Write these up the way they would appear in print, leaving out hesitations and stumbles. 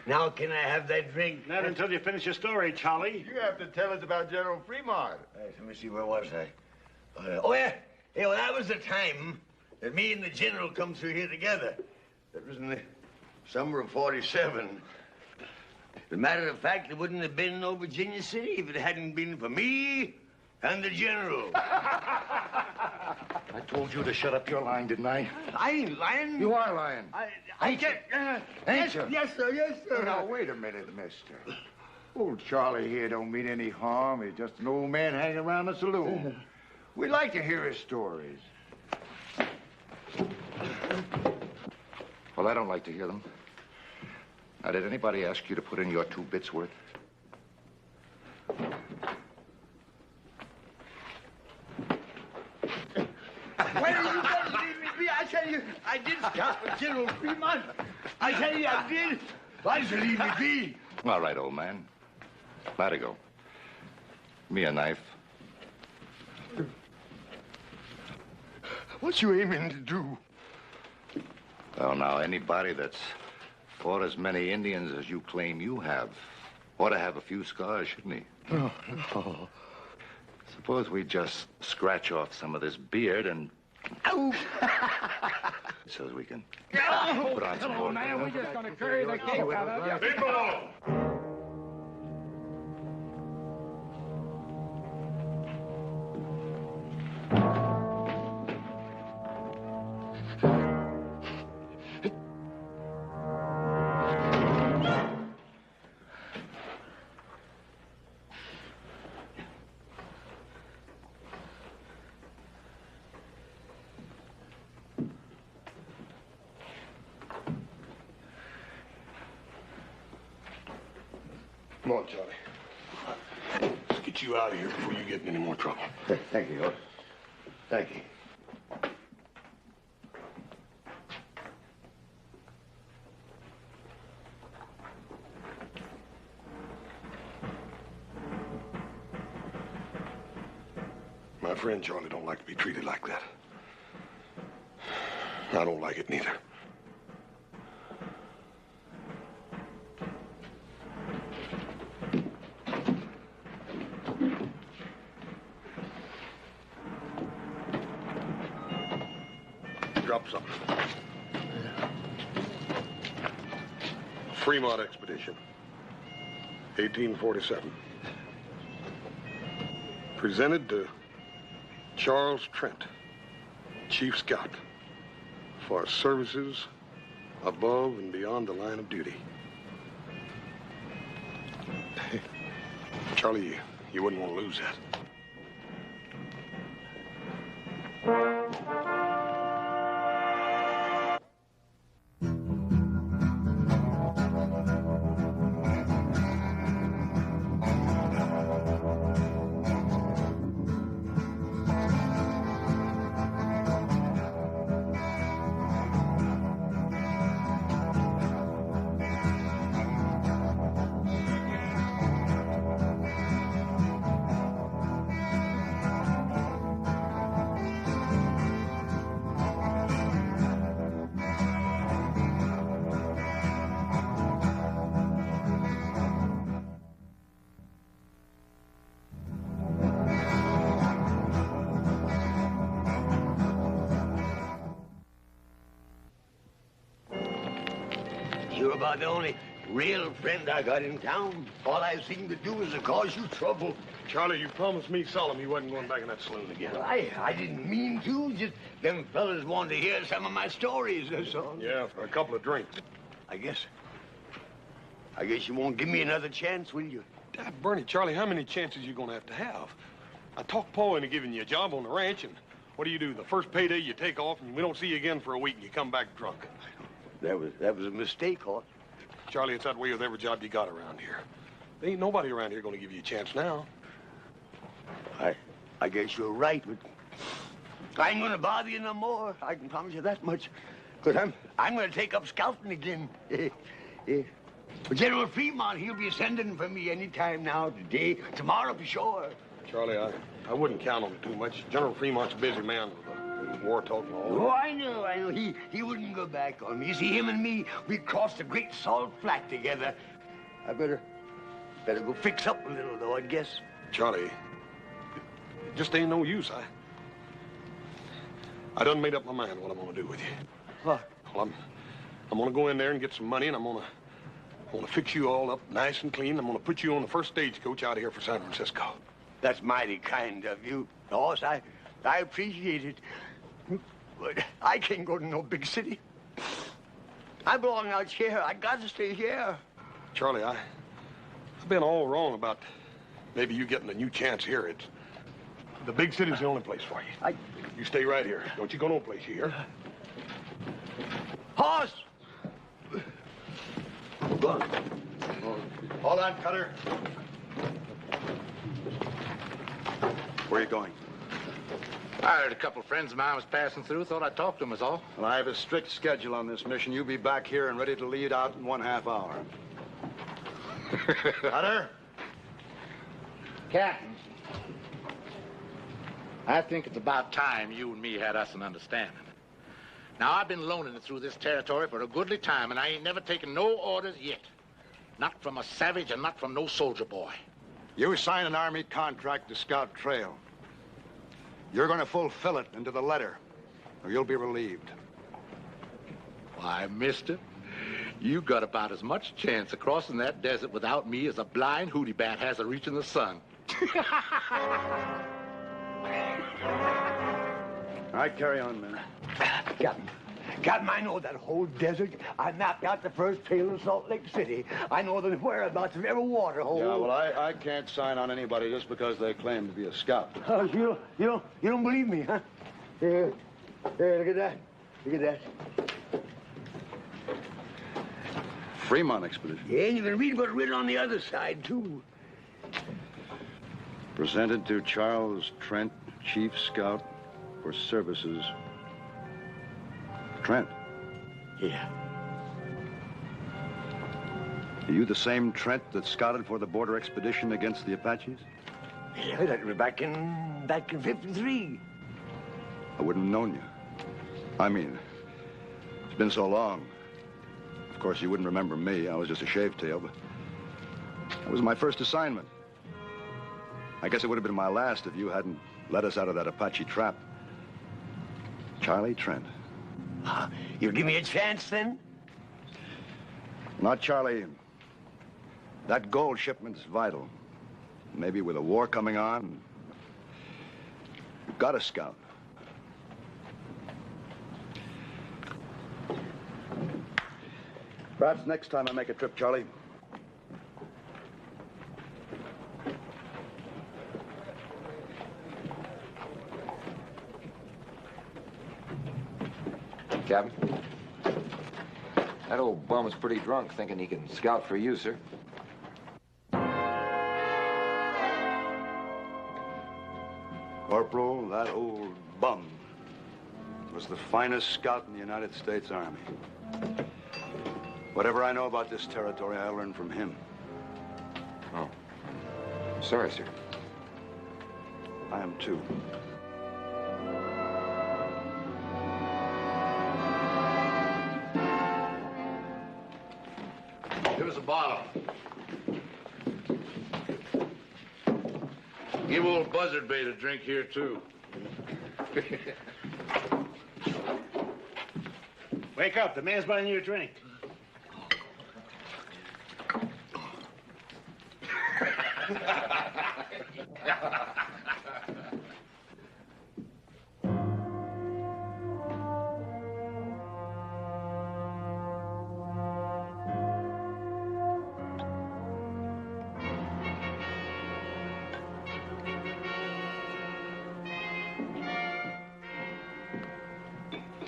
Now, can I have that drink? Not until you finish your story, Charlie. You have to tell us about General Fremont. Let me see, where was I? Oh, yeah. Yeah, well, that was the time that me and the General come through here together. That was in the summer of '47. As a matter of fact, there wouldn't have been no Virginia City if it hadn't been for me and the General. I told you to shut up your lying, didn't I? I ain't lying. You are lying. I can't. Ain't you? Yes, sir. Yes, sir. Now, wait a minute, mister. Old Charlie here don't mean any harm. He's just an old man hanging around the saloon. We like to hear his stories. Well, I don't like to hear them. Now, did anybody ask you to put in your 2 bits worth? Why are you going to leave me be? I tell you, I did stop with General Fremont. I tell you, I did. Why did you leave me be? All right, old man. Let it go. Me a knife. What you aiming to do? Well, now, anybody that's fought as many Indians as you claim you have ought to have a few scars, shouldn't he? Oh, no. Suppose we just scratch off some of this beard and... Ow! So we can Ow! put on some more. Man, we're just gonna carry the cake out of you. People! Come on, Charlie. Let's get you out of here before you get in any more trouble. Thank you, Otis. Thank you. My friend Charlie don't like to be treated like that. I don't like it neither. Drop something. Fremont Expedition, 1847. Presented to Charles Trent, Chief Scout, for services above and beyond the line of duty. Charlie, you wouldn't want to lose that. You're about the only real friend I got in town. All I seem to do is to cause you trouble. Charlie, you promised me solemn you wasn't going back in that saloon again. Well, I didn't mean to. Just them fellas wanted to hear some of my stories, that's all. Yeah, for a couple of drinks. I guess you won't give me another chance, will you? Bernie, Charlie, how many chances you going to have? I talked Paul into giving you a job on the ranch, and what do? The first payday you take off, and we don't see you again for a week, and you come back drunk. That was a mistake, Hort. Charlie, it's that way with every job you got around here. There ain't nobody around here going to give you a chance now. I guess you're right, but I ain't going to bother you no more. I can promise you that much. Because I'm going to take up scouting again. But General Fremont, he'll be sending for me any time now, today, tomorrow for sure. Charlie, I wouldn't count on it too much. General Fremont's a busy man with a War talk and all. Oh, I know. He wouldn't go back on me. You see, him and me, we crossed the Great Salt Flat together. I better go fix up a little, though, I guess. Charlie, it just ain't no use. I done made up my mind what I'm gonna do with you. What? Well, I'm gonna go in there and get some money, and I'm gonna fix you all up nice and clean. I'm gonna put you on the first stagecoach out of here for San Francisco. That's mighty kind of you, boss. I appreciate it. But I can't go to no big city. I belong out here. I got to stay here. Charlie, I've been all wrong about maybe you getting a new chance here. The big city's the only place for you. You stay right here. Don't you go no place, you hear? Horse! Hold on, Cutter. Where are you going? I heard a couple of friends of mine was passing through. Thought I'd talk to them is all. Well, I have a strict schedule on this mission. You'll be back here and ready to lead out in 1/2 hour. Cutter? Captain, I think it's about time you and me had us an understanding. Now, I've been loaning it through this territory for a goodly time, and I ain't never taken no orders yet. Not from a savage and not from no soldier boy. You signed an Army contract to scout trail. You're going to fulfill it into the letter, or you'll be relieved. Why, mister, you got about as much chance of crossing that desert without me as a blind hootie bat has of reaching the sun. All right, carry on, man. Captain, I know that whole desert. I mapped out the first trail in Salt Lake City. I know the whereabouts of every water hole. Yeah, well, I can't sign on anybody just because they claim to be a scout. Oh, you don't believe me, huh? Here, look at that. Look at that. Fremont expedition. Yeah, and you can read what's written on the other side, too. Presented to Charles Trent, Chief Scout for services. Trent. Yeah. Are you the same Trent that scouted for the border expedition against the Apaches? Yeah, that was back in 53. I wouldn't have known you. I mean, it's been so long. Of course, you wouldn't remember me. I was just a shavetail, but that was my first assignment. I guess it would have been my last if you hadn't let us out of that Apache trap. Charlie Trent. You'll give me a chance, then? Not Charlie. That gold shipment's vital. Maybe with a war coming on, you've got to scout. Perhaps next time I make a trip, Charlie. Captain, that old bum is pretty drunk, thinking he can scout for you, sir. Corporal, that old bum was the finest scout in the United States Army. Whatever I know about this territory, I learned from him. Oh. Sorry, sir. I am too. Give us a bottle. Give old Buzzard Bait a drink here, too. Wake up. The man's buying you a drink.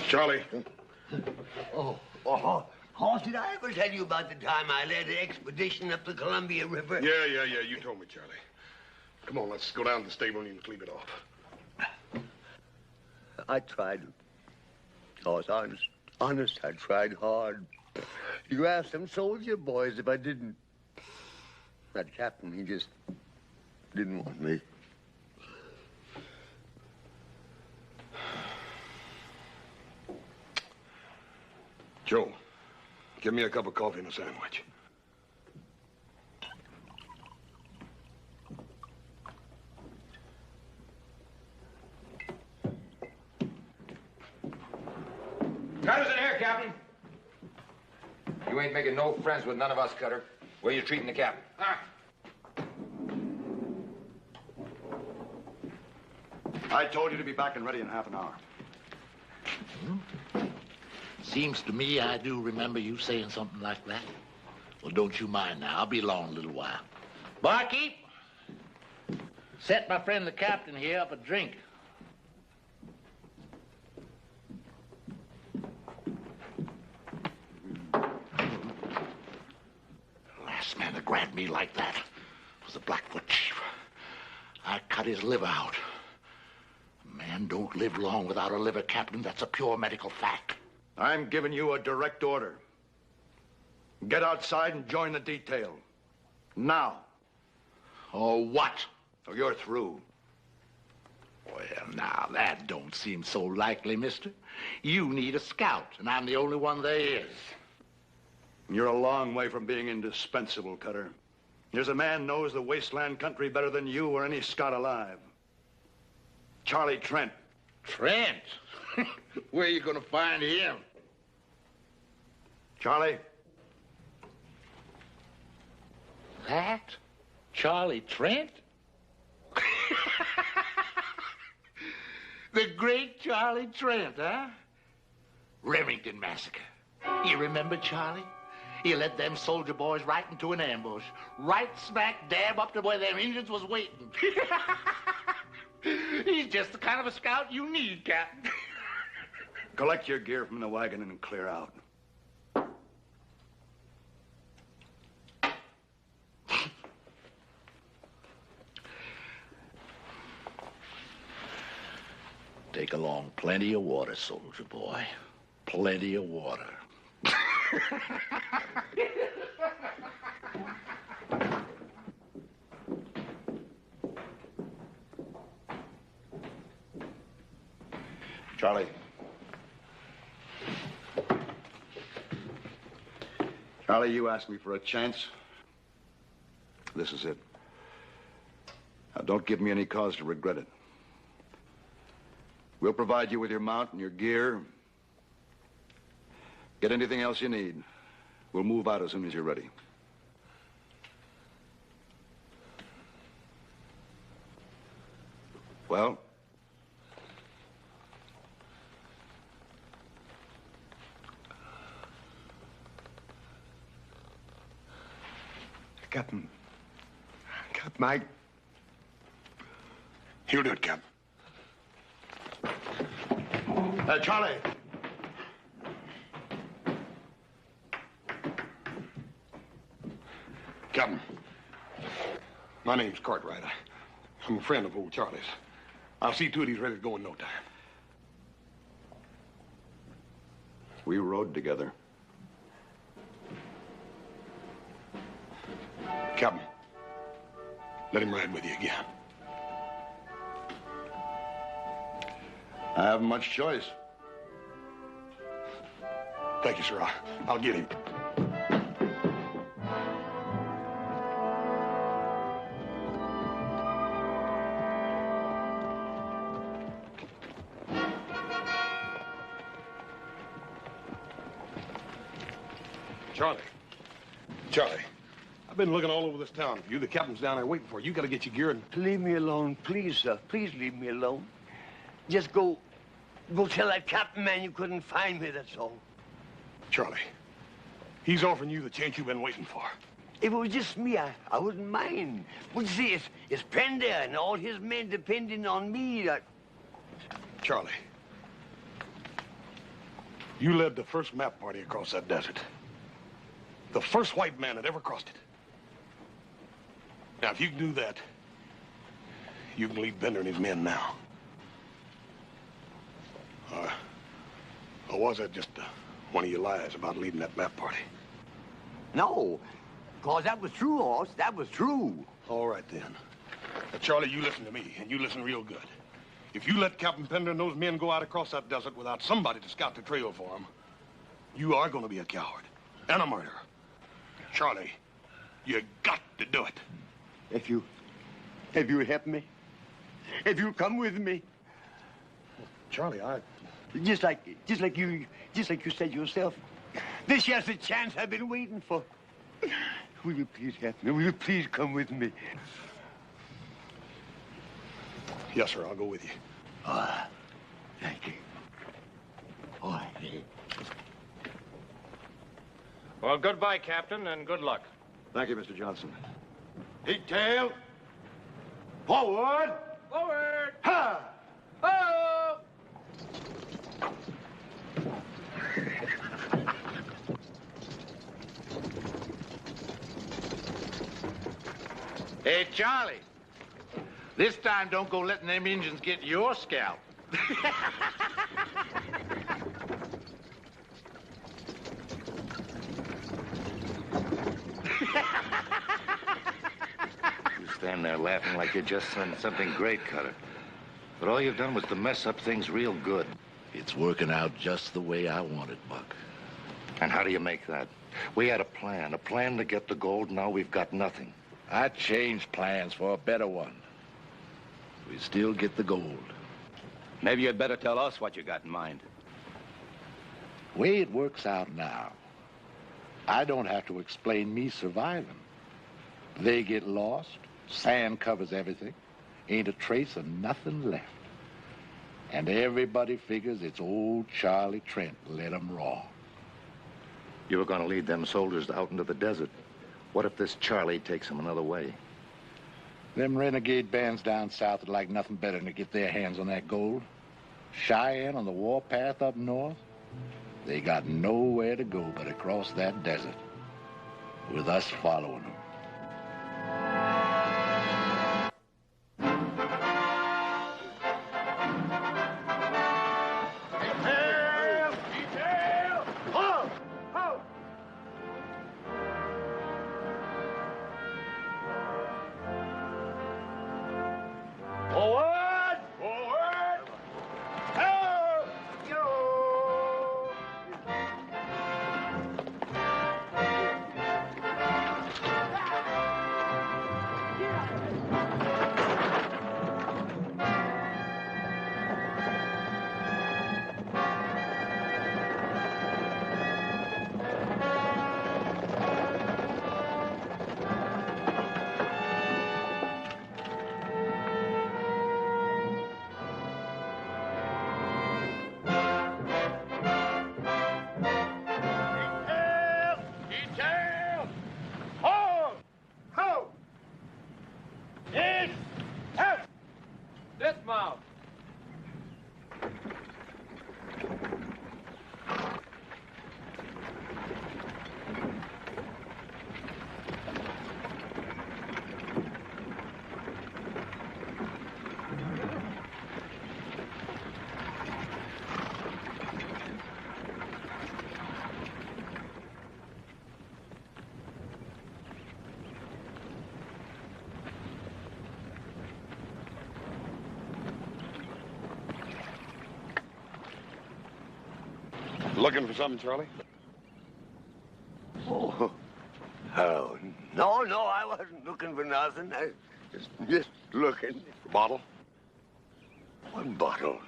Charlie. Hoss, did I ever tell you about the time I led an expedition up the Columbia River? Yeah. You told me, Charlie. Come on, let's go down to the stable and you can clean it off. I tried. Hoss, honest, I tried hard. You asked them soldier boys if I didn't. That captain, he just didn't want me. Joe, give me a cup of coffee and a sandwich. Cutter's in here, Captain. You ain't making no friends with none of us, Cutter. Where you treating the captain? I told you to be back and ready in half an hour. Seems to me I do remember you saying something like that. Well, don't you mind now. I'll be along a little while. Barkeep, set my friend the captain here up a drink. The last man that grabbed me like that was the Blackfoot chief. I cut his liver out. A man don't live long without a liver, Captain. That's a pure medical fact. I'm giving you a direct order. Get outside and join the detail. Now. Oh, what? Or you're through. Well, now, that don't seem so likely, mister. You need a scout, and I'm the only one there is. You're a long way from being indispensable, Cutter. There's a man knows the wasteland country better than you or any scout alive. Charlie Trent. Trent? Where are you going to find him? Charlie? That? Charlie Trent? The great Charlie Trent, huh? Remington Massacre. You remember Charlie? He led them soldier boys right into an ambush. Right smack dab up to where them Indians was waiting. He's just the kind of a scout you need, Captain. Collect your gear from the wagon and clear out. Take along plenty of water, soldier boy. Plenty of water. Charlie. Charlie, you asked me for a chance. This is it. Now, don't give me any cause to regret it. We'll provide you with your mount and your gear. Get anything else you need. We'll move out as soon as you're ready. Well? Captain, Mike. You do it, Captain. Charlie. Captain, my name's Cartwright. I'm a friend of old Charlie's. I'll see to it he's ready to go in no time. We rode together. Captain, let him ride with you again. I haven't much choice. Thank you, sir. I'll get him. Charlie, I've been looking all over this town for you. The captain's down there waiting for you. You got to get your gear and... Leave me alone, please, sir. Please leave me alone. Just go tell that captain man you couldn't find me, that's all. Charlie, he's offering you the chance you've been waiting for. If it was just me, I wouldn't mind. But you see, it's Pender and all his men depending on me. Charlie, you led the first map party across that desert. The first white man that ever crossed it. Now, if you can do that, you can lead Bender and his men now. Or was that just one of your lies about leading that map party? No, because that was true, Horse. That was true. All right, then. Now, Charlie, you listen to me, and you listen real good. If you let Captain Pender and those men go out across that desert without somebody to scout the trail for them, You are going to be a coward and a murderer. Charlie, you got to do it. If you help me, if you come with me. Charlie, Just like you said yourself. This here's the chance I've been waiting for. Will you please help me? Will you please come with me? Yes, sir, I'll go with you. Thank you. All right. Well, goodbye, Captain, and good luck. Thank you, Mr. Johnson. Detail. Forward. Forward! Ha! Oh! Hey, Charlie. This time, don't go letting them Indians get your scalp. You stand there laughing like you just done something great, Cutter. But all you've done was to mess up things real good. It's working out just the way I want it, Buck. And how do you make that? We had a plan to get the gold. Now we've got nothing. I changed plans for a better one. We still get the gold. Maybe you'd better tell us what you got in mind. Way it works out now, I don't have to explain me surviving. They get lost, sand covers everything, ain't a trace of nothing left. And everybody figures it's old Charlie Trent led 'em wrong. You were going to lead them soldiers out into the desert. What if this Charlie takes them another way? Them renegade bands down south would like nothing better than to get their hands on that gold. Cheyenne on the warpath up north, they got nowhere to go but across that desert, with us following them. Dismount. Looking for something, Charlie? Oh, no, I wasn't looking for nothing. I just looking. Bottle? One bottle.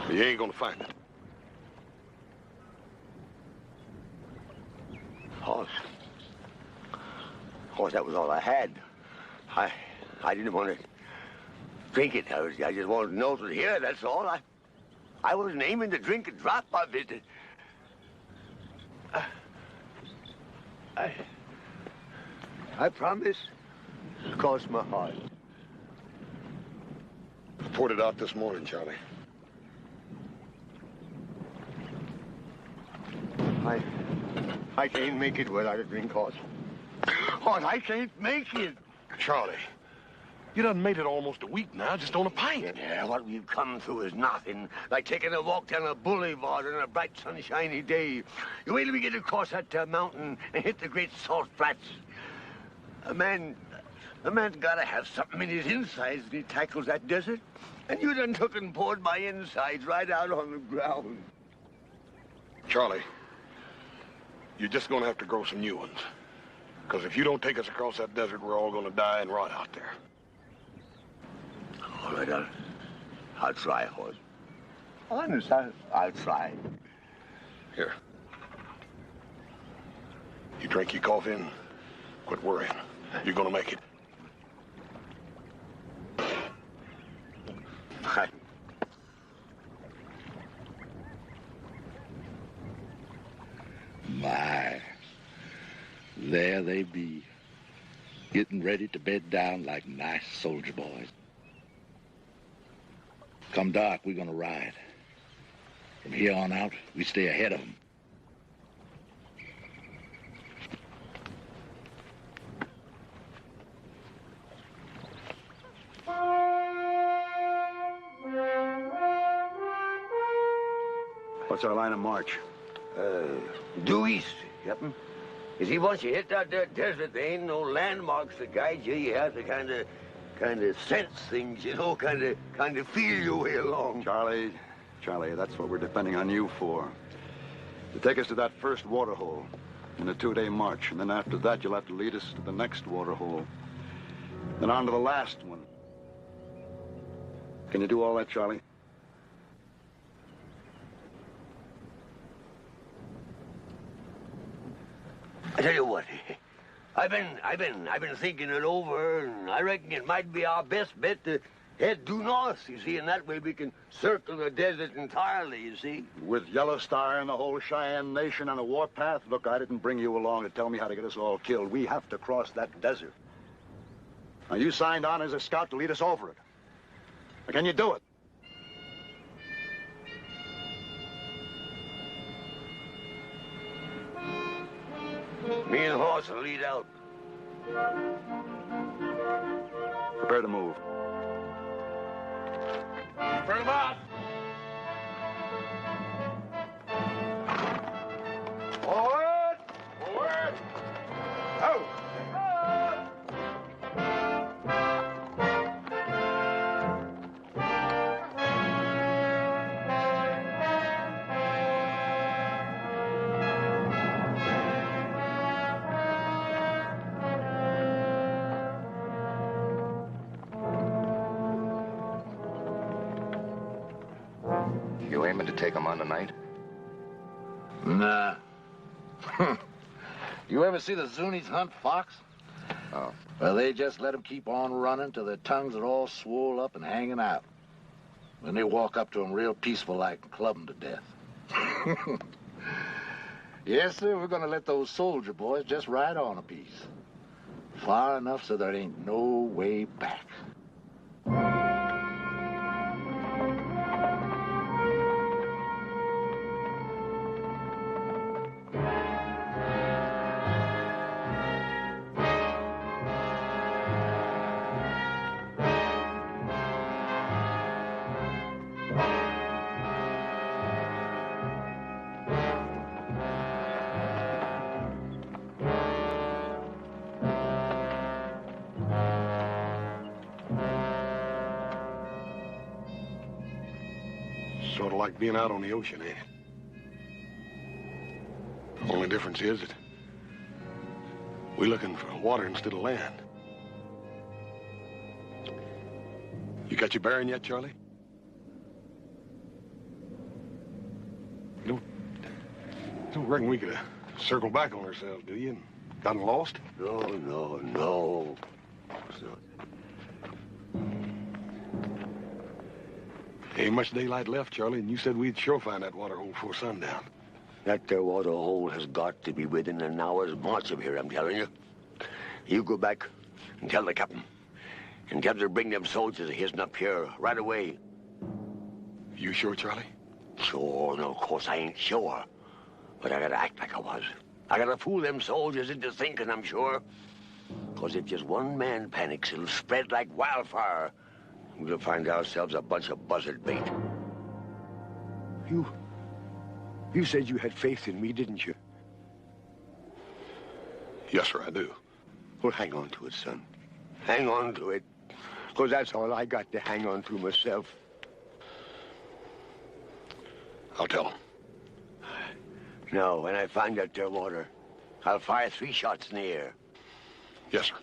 You ain't gonna find it. Horse, that was all I had. I didn't want to drink it. I just wanted to know it was here, that's all. I wasn't aiming to drink a drop of it. I promise. Cross my heart. Poured it out this morning, Charlie. I can't make it without a drink, Horse. Horse, I can't make it. Charlie, you done made it almost a week now, just on a pint. Yeah, what we've come through is nothing. Like taking a walk down a boulevard on a bright, sunshiny day. You wait till we get across that mountain and hit the great salt flats. A man's gotta have something in his insides when he tackles that desert. And you done took and poured my insides right out on the ground. Charlie, you're just going to have to grow some new ones. Because if you don't take us across that desert, we're all going to die and rot out there. All right, I'll try, Horace. Honest, I'll try. Here. You drink your coffee and quit worrying. You're going to make it. My, there they be, getting ready to bed down like nice soldier boys. Come dark, we're gonna ride. From here on out, we stay ahead of them. What's our line of march? Due east, Captain. You see, once you hit that there desert, there ain't no landmarks to guide you. You have to kind of sense things, you know, kind of feel your way along. Charlie, that's what we're depending on you for. To take us to that first water hole in a 2-day march, and then after that, you'll have to lead us to the next water hole, then on to the last one. Can you do all that, Charlie? I tell you what, I've been thinking it over, and I reckon it might be our best bet to head due north, you see, and that way we can circle the desert entirely, you see. With Yellow Star and the whole Cheyenne Nation on a warpath? Look, I didn't bring you along to tell me how to get us all killed. We have to cross that desert. Now, you signed on as a scout to lead us over it. Now, can you do it? Me and Horse will lead out. Prepare to move. Bring them out! Forward! Forward! Out! You aiming to take them on tonight? Nah. You ever see the Zuni's hunt fox? Oh. Well, they just let them keep on running till their tongues are all swole up and hanging out. Then they walk up to them real peaceful like and club them to death. Yes, sir, we're gonna let those soldier boys just ride on a piece. Far enough so there ain't no way back. Sort of like being out on the ocean, ain't it? Only difference is that we're looking for water instead of land. You got your bearing yet, Charlie? You don't reckon we could circle back on ourselves, do you? And gotten lost? No. Ain't much daylight left, Charlie, and you said we'd sure find that water hole before sundown. That there water hole has got to be within an hour's march of here, I'm telling you. You go back and tell the captain. And tell him to bring them soldiers of his up here right away. You sure, Charlie? Sure, no, of course I ain't sure. But I gotta act like I was. I gotta fool them soldiers into thinking I'm sure. Because if just one man panics, it'll spread like wildfire. We'll find ourselves a bunch of buzzard bait. You said you had faith in me, didn't you? Yes, sir, I do. Well, hang on to it, son. Hang on to it. Because that's all I got to hang on to myself. I'll tell him. Now, when I find that there water, I'll fire 3 shots in the air. Yes, sir.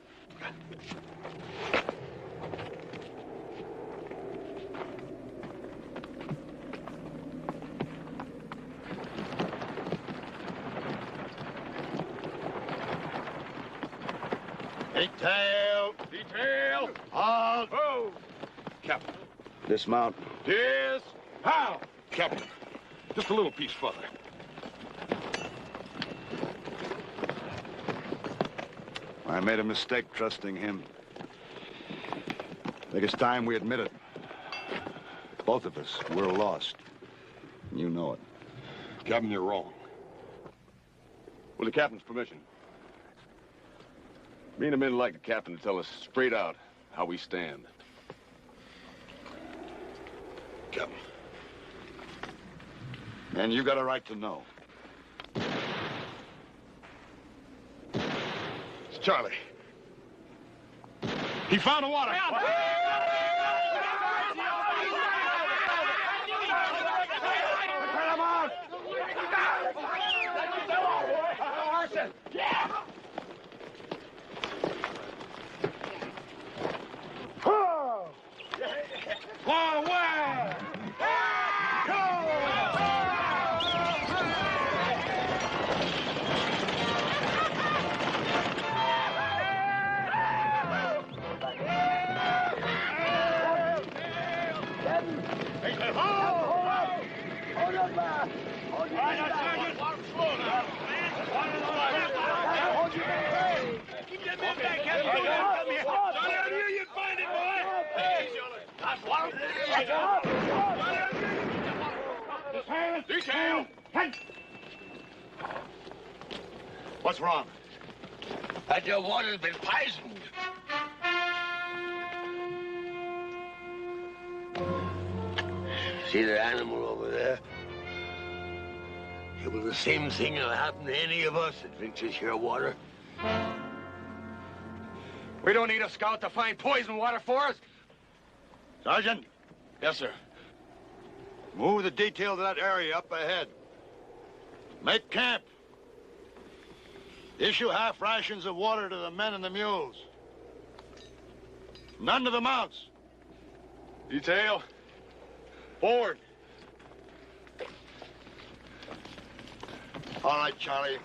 Detail! Detail! Halt! Oh! Captain. Dismount. How? Captain, just a little piece further. I made a mistake trusting him. I think it's time we admit it. Both of us, we're lost. You know it. Captain, you're wrong. With the captain's permission, me and the men would like the captain to tell us straight out how we stand. Captain. And you got a right to know. It's Charlie. He found the water. Detail! What's wrong? That your water's been poisoned. See that animal over there? It was the same thing that'll happen to any of us that drinks this here water. We don't need a scout to find poison water for us. Sergeant, Yes, sir. move the detail to that area up ahead. Make camp. Issue half rations of water to the men and the mules. None to the mounts. Detail. Forward. All right, Charlie.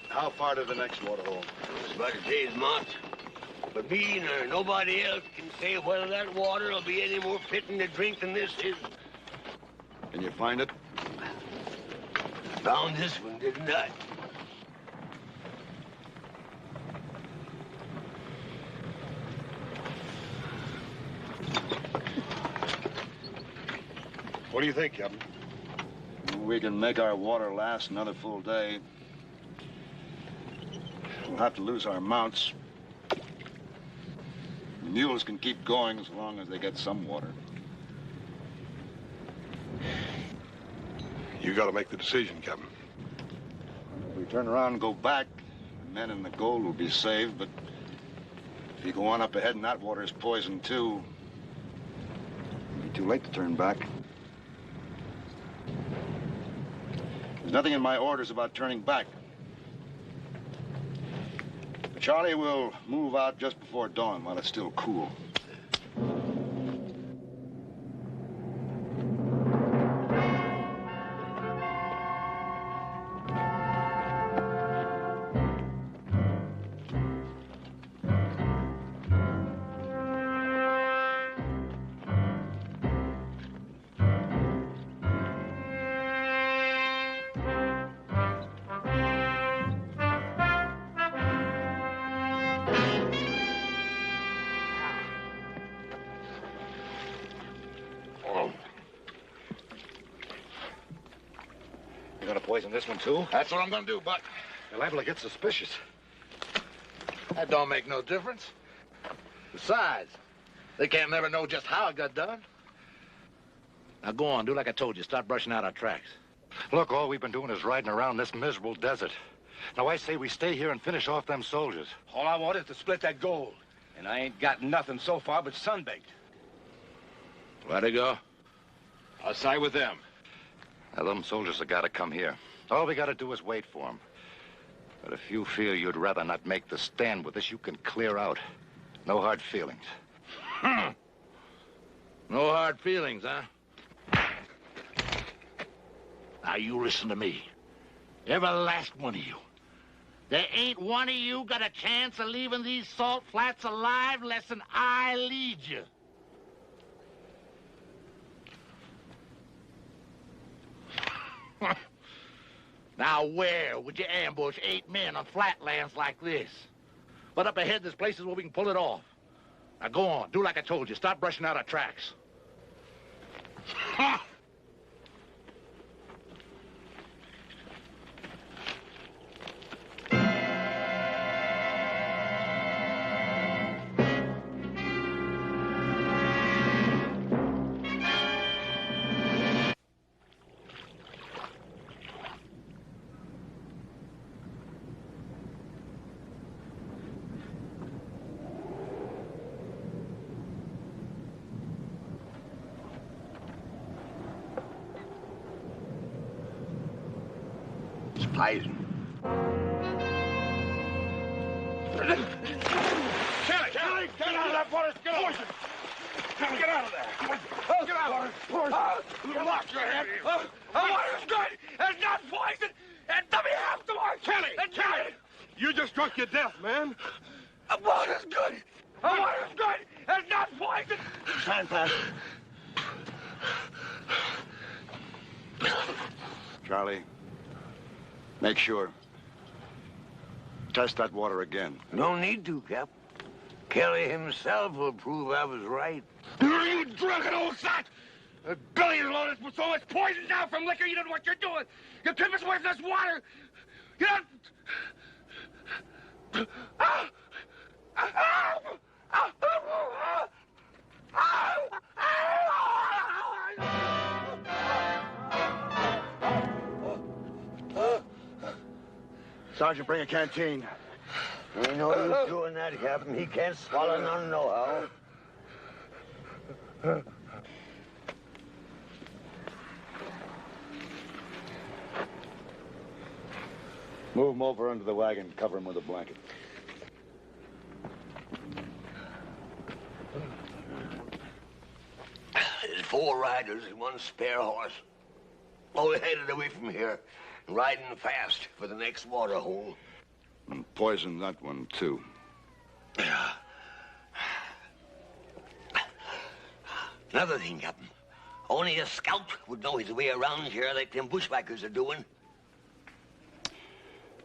How far to the next water hole? It's about a day's march. But me nor nobody else can say whether that water will be any more fitting to drink than this is. Can you find it? Found this one, didn't I? What do you think, Captain? We can make our water last another full day. We'll have to lose our mounts. The mules can keep going as long as they get some water. You got to make the decision, Captain. If we turn around and go back, the men and the gold will be saved, but if you go on up ahead and that water is poisoned too, it'll be too late to turn back. There's nothing in my orders about turning back. Charlie will move out just before dawn while it's still cool. You gonna poison this one, too? That's what I'm gonna do, Buck. You're liable to get suspicious. That don't make no difference. Besides, they can't never know just how it got done. Now go on, do like I told you. Start brushing out our tracks. Look, all we've been doing is riding around this miserable desert. Now, I say we stay here and finish off them soldiers. All I want is to split that gold. And I ain't got nothing so far but sunbaked. Where'd they go? I'll side with them. Now, them soldiers have got to come here. All we gotta do is wait for him. But if you feel you'd rather not make the stand with us, you can clear out. No hard feelings. No hard feelings, huh? Now, you listen to me. Every last one of you. There ain't one of you got a chance of leaving these salt flats alive less than I lead you. Now, where would you ambush 8 men on flatlands like this? But up ahead, there's places where we can pull it off. Now, go on. Do like I told you. Start brushing out our tracks. Poison. Kelly, get out of that water! Get out! Get out of there! Get out! Poison! Lock your head! The water's good! It's not poison! And let me have some more! Kelly! You just drunk your death, man. The water's good! The water's good! It's not poison! Time pass. Charlie, make sure. Test that water again. No need to, Cap. Kelly himself will prove I was right. You drunken old sot! The belly is loaded with so much poison now from liquor you don't know what you're doing! You keep us away from this water! You don't... Sergeant, bring a canteen. Ain't no use doing that, Captain. He can't swallow none nohow. Move him over under the wagon. Cover him with a blanket. There's 4 riders and 1 spare horse. All headed away from here, riding fast for the next water hole. And poison that one, too. Another thing, Captain. Only a scout would know his way around here like them bushwhackers are doing.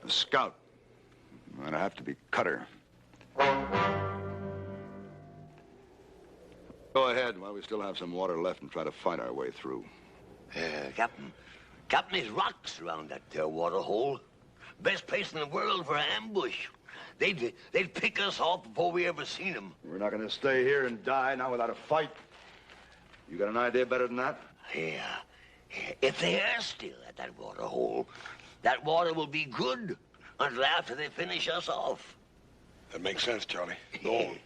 A scout. I'd have to be Cutter. Go ahead while we still have some water left and try to fight our way through. Captain, there's rocks around that there water hole. Best place in the world for an ambush. They'd pick us off before we ever seen them. We're not going to stay here and die now without a fight. You got an idea better than that? Yeah. If they are still at that water hole, that water will be good until after they finish us off. That makes sense, Charlie. Go on.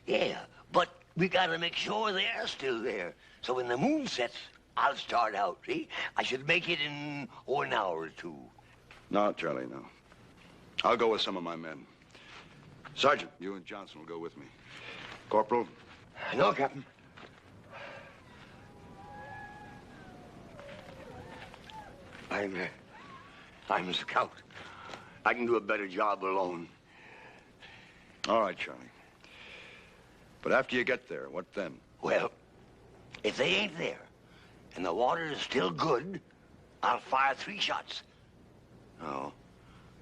Yeah, but we got to make sure they're still there. So when the moon sets, I'll start out, see? I should make it in, an hour or 2. No, Charlie, no. I'll go with some of my men. Sergeant, you and Johnson will go with me. Corporal? No, Captain. I'm a scout. I can do a better job alone. All right, Charlie. But after you get there, what then? Well, if they ain't there, and the water is still good, I'll fire 3 shots. Oh,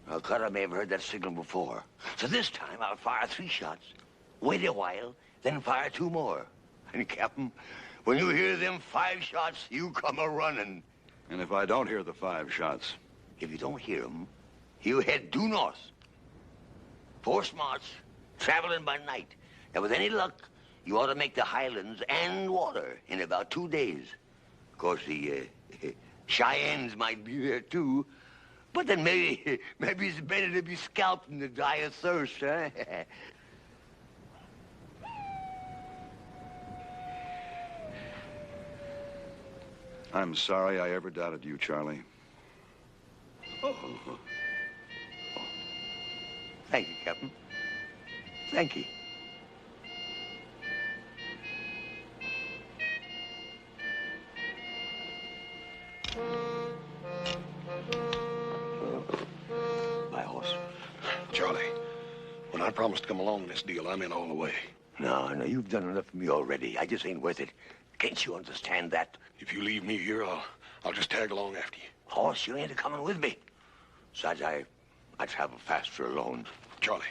well, Cutter may have heard that signal before. So this time, I'll fire 3 shots, wait a while, then fire 2 more. And, Captain, when you hear them 5 shots, you come a-running. And if I don't hear the 5 shots? If you don't hear them, you head due north. 4 smarts, traveling by night. And with any luck, you ought to make the highlands and water in about 2 days. Of course, the Cheyennes might be there, too. But then maybe it's better to be scalped than to die of thirst, huh? I'm sorry I ever doubted you, Charlie. Thank you, Captain. Thank you. My horse. Charlie, when I promised to come along in this deal, I'm in all the way. No, you've done enough for me already. I just ain't worth it. Can't you understand that? If you leave me here, I'll just tag along after you. Horse, you ain't coming with me. Besides, I travel faster alone. Charlie,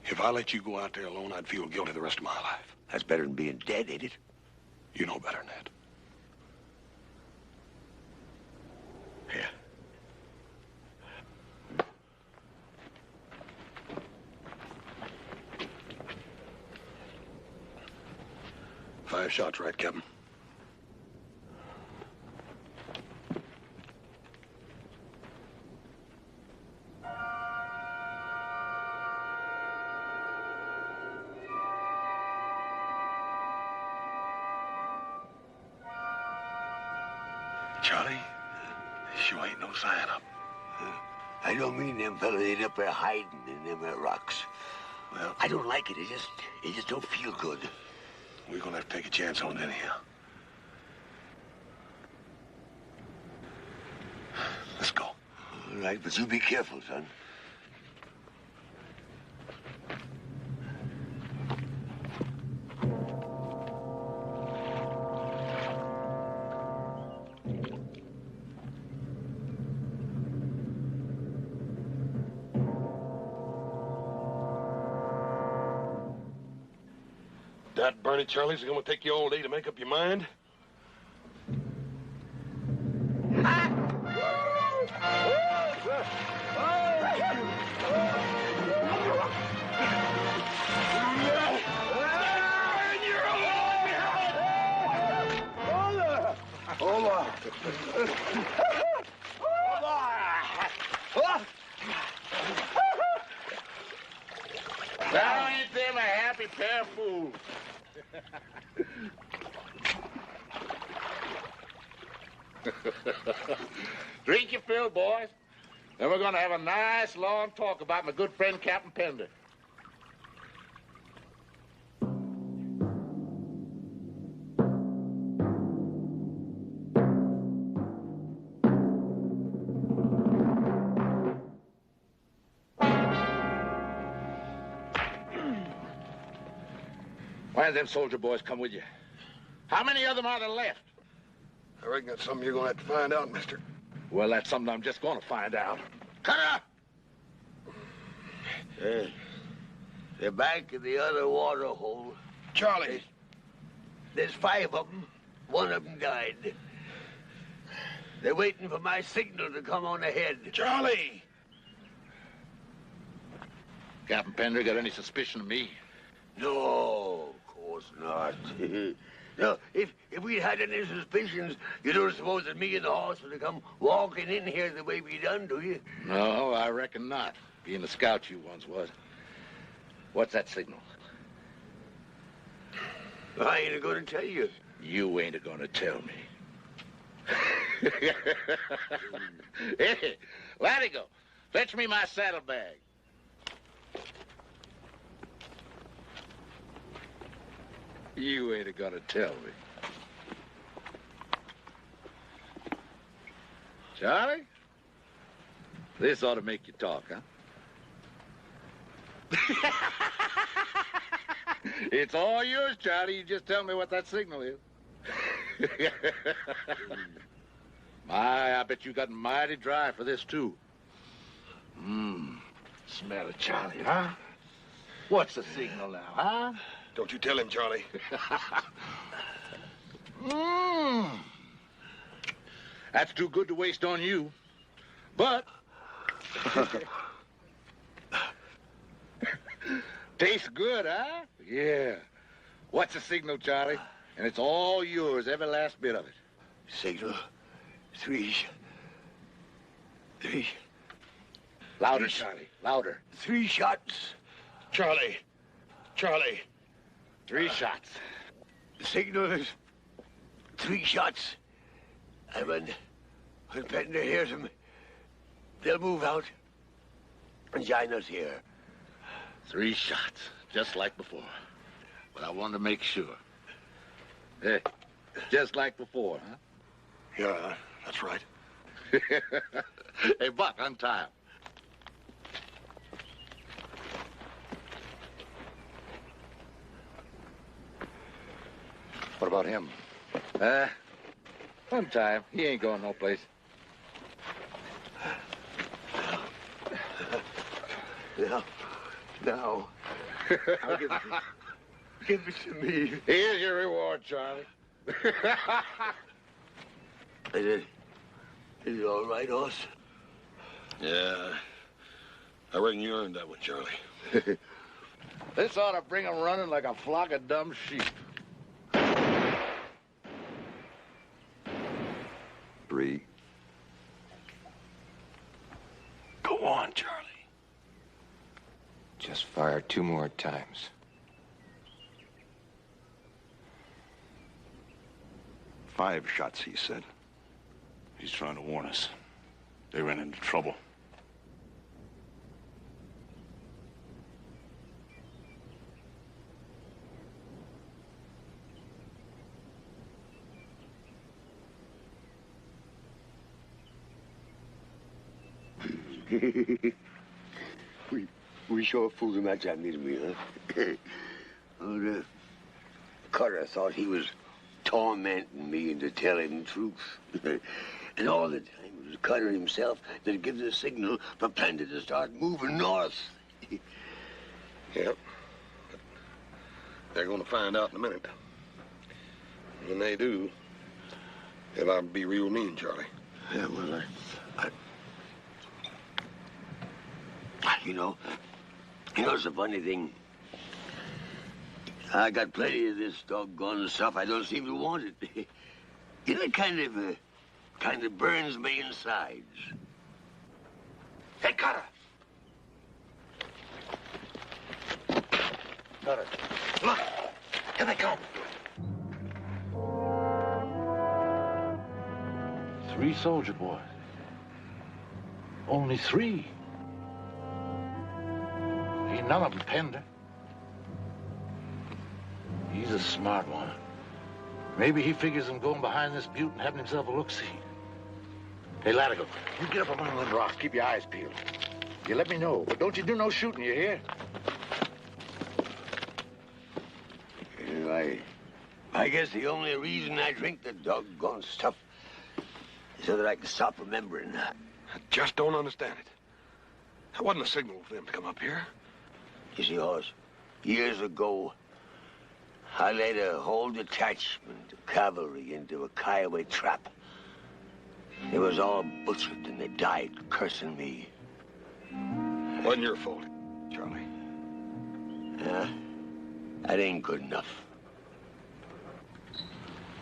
if I let you go out there alone, I'd feel guilty the rest of my life. That's better than being dead, ain't it? You know better than that. Here. 5 shots, right, Captain? Charlie, sure ain't no sign of 'em. I don't mean them fellas ain't up there hiding in them rocks. Well, I don't like it. It just don't feel good. We're gonna have to take a chance on it anyhow. Let's go. All right, but you be careful, son. That burn it, Charlie, is it gonna take you all day to make up your mind? Now ain't them a happy pair of fools? Drink your fill, boys. Then we're gonna have a nice long talk about my good friend Captain Pender. Why did them soldier boys come with you? How many of them are there left? I reckon that's something you're gonna have to find out, mister. Well, that's something I'm just gonna find out. Cutter! They're back in the other water hole. Charlie! There's 5 of them. 1 of them died. They're waiting for my signal to come on ahead. Charlie! Captain Pender got any suspicion of me? No, of course not. No, if we'd had any suspicions, you don't suppose that me and the horse would have come walking in here the way we done, do you? No, I reckon not. Being the scout you once was. What's that signal? I ain't going to tell you. You ain't gonna tell me. Hey, Latigo, fetch me my saddlebag. You ain't gonna tell me. Charlie? This ought to make you talk, huh? It's all yours, Charlie. You just tell me what that signal is. I bet you got mighty dry for this, too. Smell it, Charlie, huh? What's the signal now, huh? Don't you tell him, Charlie. That's too good to waste on you. But... tastes good, huh? Yeah. What's the signal, Charlie? And it's all yours, every last bit of it. Signal. 3. Louder, Charlie. Louder. 3 shots. Charlie. 3 shots. The signal is 3 shots. I run I'm betting to hear them. They'll move out and join us here. 3 shots, just like before. But I wanted to make sure. Hey, just like before, huh? Yeah, that's right. Hey, Buck, untie him. What about him? Untie him. He ain't going no place. Now, I'll give it to me. Here's your reward, Charlie. Is it all right, Hoss? Yeah, I reckon you earned that one, Charlie. This ought to bring 'em running like a flock of dumb sheep. 3. Go on, Charlie. Just fire 2 more times. 5 shots, he said. He's trying to warn us. They ran into trouble. we sure fooled him that time, didn't we, huh? Oh, Cutter thought he was tormenting me into telling the truth. And all the time it was Cutter himself that gives the signal for Plenty to start moving north. Yep. But they're going to find out in a minute. When they do, they'll I'll be real mean, Charlie. Yeah, well, you know, it's a funny thing. I got plenty of this doggone stuff. I don't seem to want it. It kind of burns me insides. Hey, Cutter! Cutter, look! Here they come! 3 soldier boys. Only 3. Ain't none of them Pender. He's a smart one. Maybe he figures him going behind this butte and having himself a look-see. Hey, Latigo, you get up among them rocks. Keep your eyes peeled. You let me know, but don't you do no shooting, you hear? I guess the only reason I drink the doggone stuff is so that I can stop remembering. I just don't understand it. That wasn't a signal for them to come up here. You see, Hoss, years ago, I led a whole detachment of cavalry into a Kiowa trap. They was all butchered and they died cursing me. Wasn't your fault, Charlie. Yeah, that ain't good enough.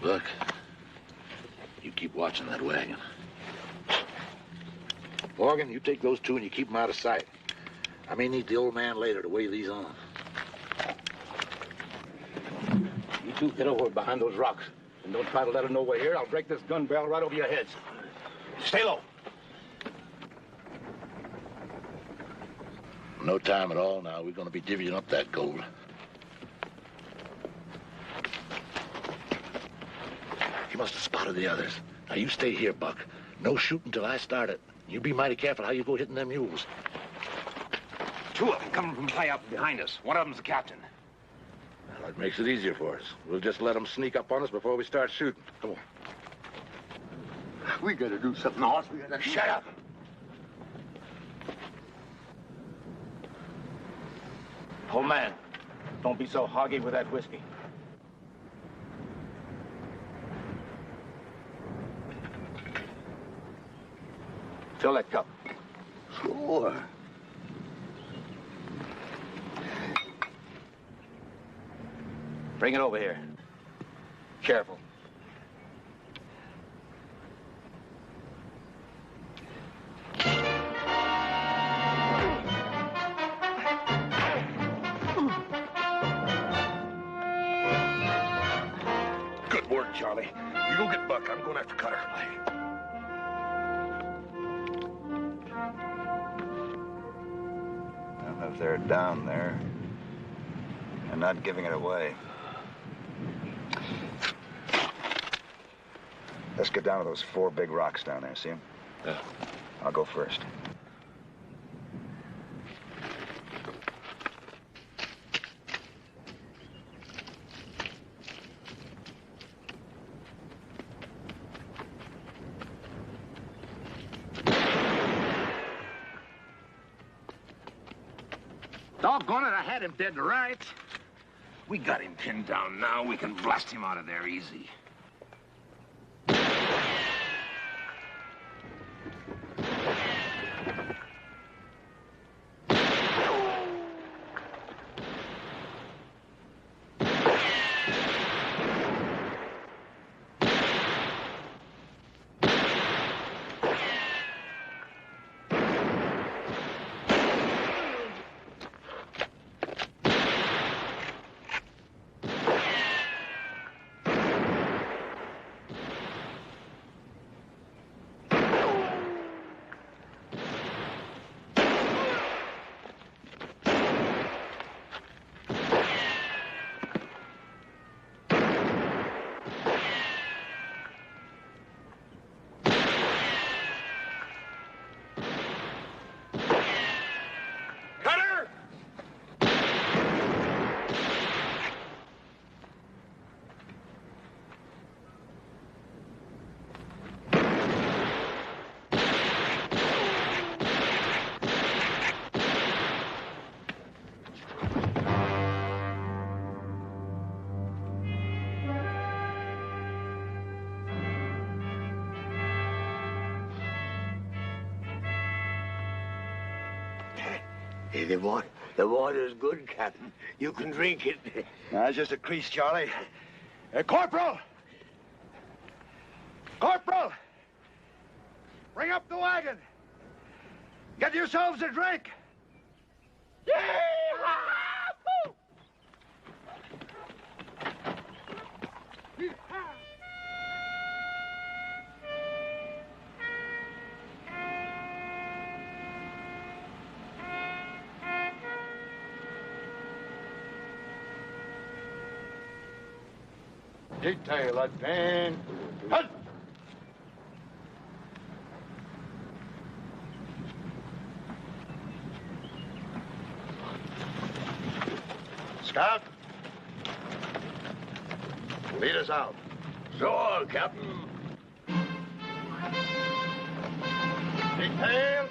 Look, you keep watching that wagon. Morgan, you take those 2 and you keep them out of sight. I may need the old man later to weigh these on. You 2 get over behind those rocks. And don't try to let them know we're here. I'll break this gun barrel right over your heads. Stay low. No time at all now. We're going to be divvying up that gold. He must have spotted the others. Now, you stay here, Buck. No shooting till I start it. You be mighty careful how you go hitting them mules. 2 of them coming from high up behind us. One of them's the captain. Well, that makes it easier for us. We'll just let them sneak up on us before we start shooting. Come on. We gotta do something, Hoss. We gotta... Shut up! Old man, don't be so hoggy with that whiskey. Fill that cup. Sure. Bring it over here. Careful. Good work, Charlie. You go get Buck. I'm going after Cutter. if they're down there and not giving it away. Let's get down to those 4 big rocks down there, see them? Yeah. I'll go first. Doggone it, I had him dead to rights. We got him pinned down now. We can blast him out of there easy. Hey, the water's good, Captain. You can drink it. That's just a crease, Charlie. Corporal! Corporal! Bring up the wagon. Get yourselves a drink. Detail advance. Halt! Scout, lead us out. So, Captain. Detail,